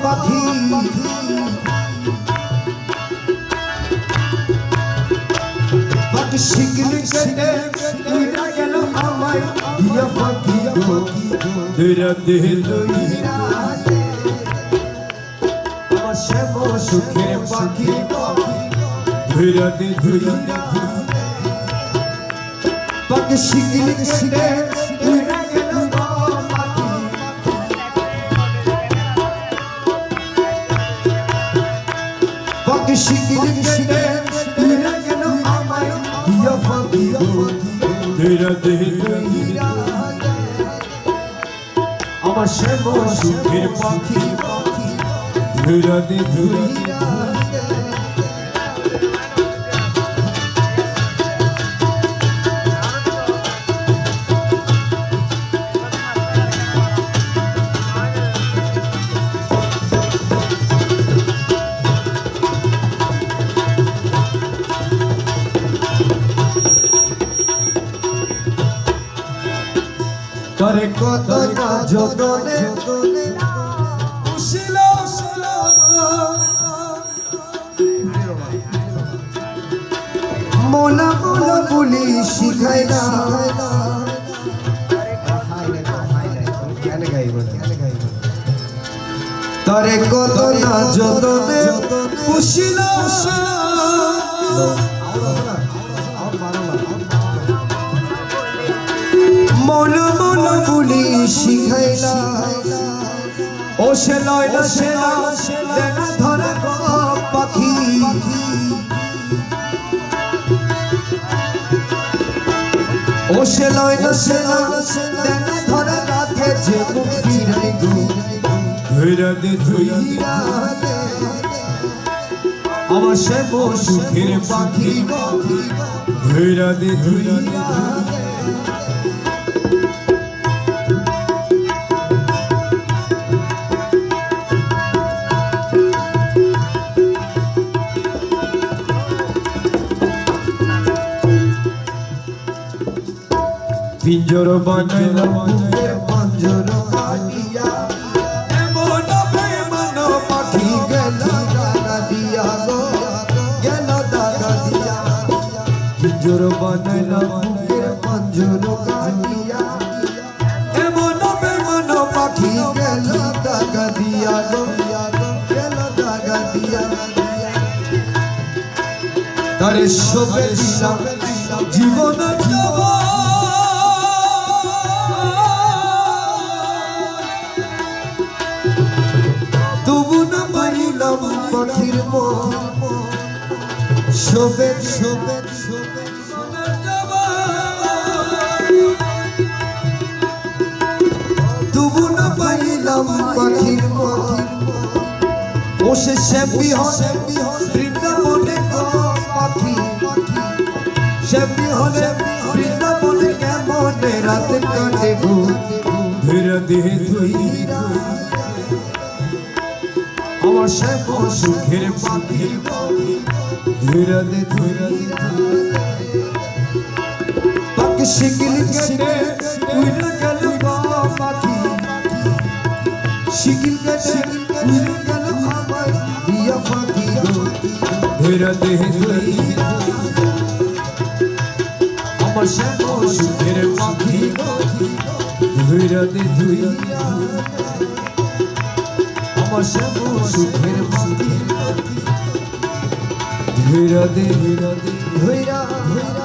পাখি পাখি শিকল কেটে উড়া গেল আমায় দিয়া পাখি গো রাতে লইরা আমার শ্যাম সুখের পাখি রাতে ধুইরা পাখি শিকল কেটে উড়া গেল পাখি পাখি শিকল কেটে উড়া গেল আমায় দিয়া পাখি গো রাতে লইরা আমার শ্যাম সুখের পাখি রাতে ধুইরা তরে কত না যতনে উশিল মোলা মোলা বলি শিখাইলা তরে কত না যতনে উশিল মোলা মোলা বলি শিখাইলা ও সে লয়লা সেলা দেনা ধরা পাখি ও সে লয়লা সেলা দেনা ধরা রাখে যে মুখ ফিরাই গো ধৈরা দে ধৈরা আমার সে সুখের পাখি ধৈরা দে ধৈরা পিঞ্জর বানাইলাম পাঞ্জর কাটিয়া এমন প্রেমান পাখি গেল দাগা দিয়া গো গেল দাগা দিয়া পিঞ্জর বানাইলাম পাঞ্জর কাটিয়া এমন প্রেমান পাখি গেল দাগা দিয়া গো গেল দাগা দিয়া তারে শোভে দিলাম জীবন যাব পাখির মন শোভে শোভে শোভে তবু না পাইলাম পাখির মন ও সে শ্যামী হলে বৃন্দাবনে পাখি শ্যামী হলে বৃন্দাবনে কেমন রাত কাটে গো ধীরে ধীরে ধীরা আমার শ্যাম সুখের পাখি ধীরে ধীরে পাখি শিকল কেটে উড়ে গেল পাখি শিকল কেটে উড়ে গেল আমার দিয়া পাখি ধীরে ধীরে আমার শ্যাম সুখের পাখি ধীরে ধীরে আমার শ্যাম সুখের পাখি ধীরে ধীরে ধীরা